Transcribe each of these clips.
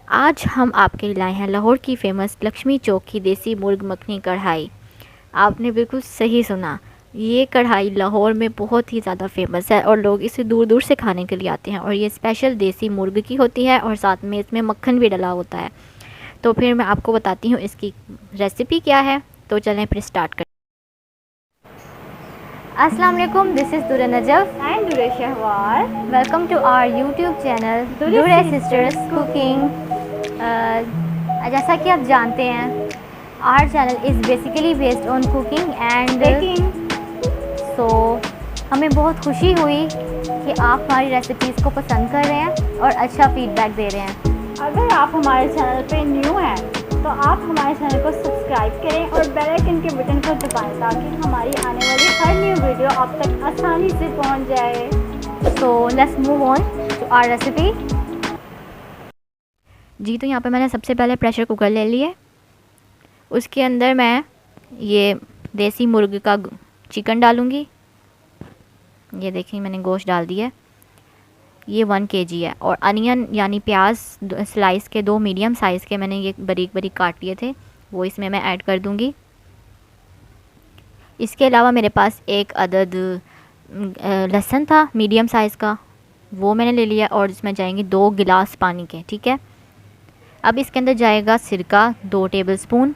आज हम आपके लिए लाए हैं लाहौर की फ़ेमस लक्ष्मी चौक की देसी मुर्ग मखनी कढ़ाई। आपने बिल्कुल सही सुना, ये कढ़ाई लाहौर में बहुत ही ज़्यादा फेमस है और लोग इसे दूर दूर से खाने के लिए आते हैं। और ये स्पेशल देसी मुर्ग की होती है और साथ में इसमें मक्खन भी डला होता है। तो फिर मैं आपको बताती हूँ इसकी रेसिपी क्या है। तो चलें फिर स्टार्ट करें। अस्सलाम वालेकुम, this is Durre Najaf and Durre Shahwar. Welcome to our YouTube channel Durre sisters cooking. जैसा कि आप जानते हैं, our channel is basically based on cooking and baking. So हमें बहुत खुशी हुई कि आप हमारी रेसिपीज़ को पसंद कर रहे हैं और अच्छा फीडबैक दे रहे हैं। अगर आप हमारे चैनल पे न्यू हैं तो आप हमारे चैनल को सब्सक्राइब करें और बेल आइकन के बटन को दबाएं ताकि हमारी आने वाली हर न्यू वीडियो आप तक आसानी से पहुंच जाए। So let's move on to our recipe. जी, तो यहाँ पे मैंने सबसे पहले प्रेशर कुकर ले लिए। उसके अंदर मैं ये देसी मुर्ग का चिकन डालूँगी। ये देखिए मैंने गोश्त डाल दिया। ये 1 kg है। और अनियन यानी प्याज स्लाइस के 2 मीडियम साइज़ के मैंने ये बारीक बारीक काट लिए थे, वो इसमें मैं ऐड कर दूँगी। इसके अलावा मेरे पास एक अदद लहसुन था मीडियम साइज़ का, वो मैंने ले लिया। और इसमें जाएंगे 2 गिलास पानी के, ठीक है। अब इसके अंदर जाएगा सिरका 2 टेबलस्पून,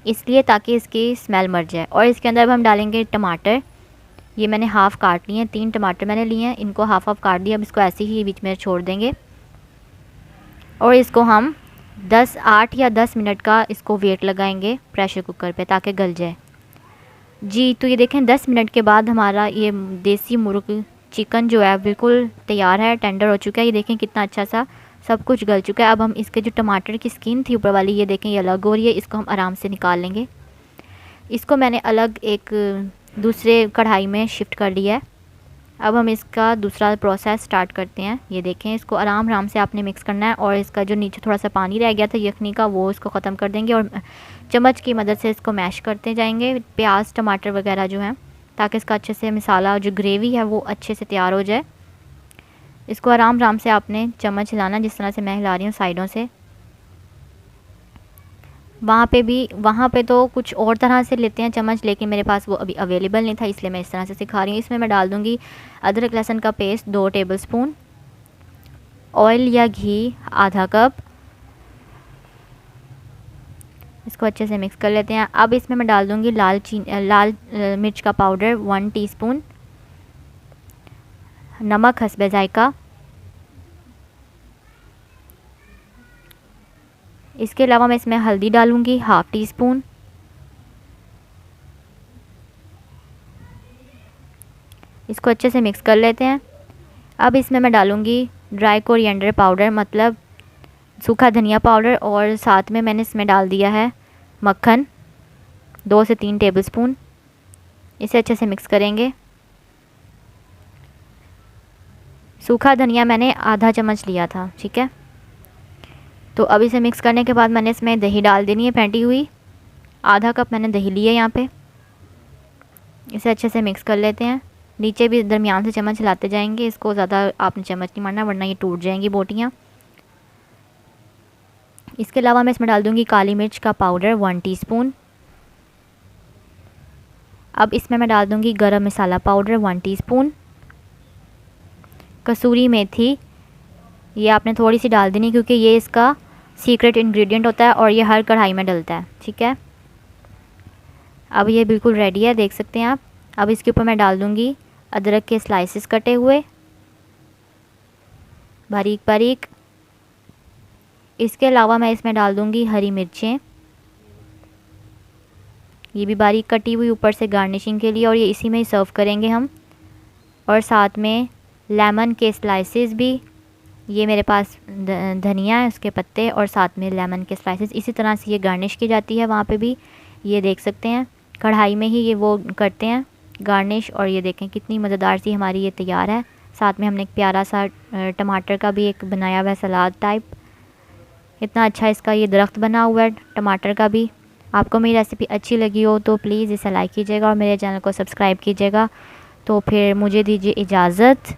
इसलिए ताकि इसकी स्मेल मर जाए। और इसके अंदर अब हम डालेंगे टमाटर। ये मैंने हाफ़ काट लिए हैं, 3 टमाटर मैंने लिए हैं, इनको हाफ़ काट दिया। अब इसको ऐसे ही बीच में छोड़ देंगे और इसको हम 8 या 10 मिनट का इसको वेट लगाएंगे प्रेशर कुकर पे ताकि गल जाए। जी, तो ये देखें 10 मिनट के बाद हमारा ये देसी मुर्ग चिकन जो है बिल्कुल तैयार है, टेंडर हो चुका है। ये देखें कितना अच्छा सा सब कुछ गल चुका है। अब हम इसके जो टमाटर की स्किन थी ऊपर वाली, ये देखें ये अलग हो रही है, इसको हम आराम से निकाल लेंगे। इसको मैंने अलग एक दूसरे कढ़ाई में शिफ्ट कर लिया है। अब हम इसका दूसरा प्रोसेस स्टार्ट करते हैं। ये देखें इसको आराम आराम से आपने मिक्स करना है और इसका जो नीचे थोड़ा सा पानी रह गया था यखनी का, वो इसको ख़त्म कर देंगे और चम्मच की मदद से इसको मैश करते जाएंगे, प्याज टमाटर वगैरह जो हैं, ताकि इसका अच्छे से मसाला जो ग्रेवी है वो अच्छे से तैयार हो जाए। इसको आराम आराम से आपने चम्मच हिलाना, जिस तरह से मैं हिला रही हूँ साइडों से। वहाँ पे तो कुछ और तरह से लेते हैं चम्मच, लेकिन मेरे पास वो अभी अवेलेबल नहीं था, इसलिए मैं इस तरह से सिखा रही हूँ। इसमें मैं डाल दूँगी अदरक लहसुन का पेस्ट 2 टेबलस्पून, ऑयल या घी आधा कप। इसको अच्छे से मिक्स कर लेते हैं। अब इसमें मैं डाल दूँगी लाल मिर्च का पाउडर 1 टीस्पून, नमक हस्बे जायका। इसके अलावा मैं इसमें हल्दी डालूँगी 1/2 टीस्पून। इसको अच्छे से मिक्स कर लेते हैं। अब इसमें मैं डालूँगी ड्राई कोरिएंडर पाउडर, मतलब सूखा धनिया पाउडर, और साथ में मैंने इसमें डाल दिया है मक्खन 2 से 3 टेबलस्पून। इसे अच्छे से मिक्स करेंगे। सूखा धनिया मैंने आधा चम्मच लिया था, ठीक है। तो अब इसे मिक्स करने के बाद मैंने इसमें दही डाल देनी है फेंटी हुई, आधा कप मैंने दही ली है यहाँ पे। इसे अच्छे से मिक्स कर लेते हैं। नीचे भी दरमियान से चम्मच हिलाते जाएंगे, इसको ज़्यादा आपने चम्मच नहीं मारना वरना ये टूट जाएंगी बोटियाँ। इसके अलावा मैं इसमें डाल दूँगी काली मिर्च का पाउडर 1 टीस्पून। अब इसमें मैं डाल दूँगी गरम मसाला पाउडर 1 टीस्पून। कसूरी मेथी ये आपने थोड़ी सी डाल देनी, क्योंकि ये इसका सीक्रेट इंग्रेडिएंट होता है और ये हर कढ़ाई में डलता है, ठीक है। अब ये बिल्कुल रेडी है, देख सकते हैं आप। अब इसके ऊपर मैं डाल दूँगी अदरक के स्लाइसेस कटे हुए बारीक बारीक। इसके अलावा मैं इसमें डाल दूँगी हरी मिर्चें, ये भी बारीक कटी हुई ऊपर से गार्निशिंग के लिए, और ये इसी में ही सर्व करेंगे हम। और साथ में लेमन के स्लाइसेस भी, ये मेरे पास धनिया है उसके पत्ते और साथ में लेमन के स्लाइसेस, इसी तरह से ये गार्निश की जाती है वहाँ पे भी। ये देख सकते हैं कढ़ाई में ही ये वो करते हैं गार्निश। और ये देखें कितनी मज़ेदार सी हमारी ये तैयार है। साथ में हमने एक प्यारा सा टमाटर का भी एक बनाया हुआ है सलाद टाइप। इतना अच्छा इसका ये दरख्त बना हुआ है टमाटर का भी। आपको मेरी रेसिपी अच्छी लगी हो तो प्लीज़ इसे लाइक कीजिएगा और मेरे चैनल को सब्सक्राइब कीजिएगा। तो फिर मुझे दीजिए इजाज़त।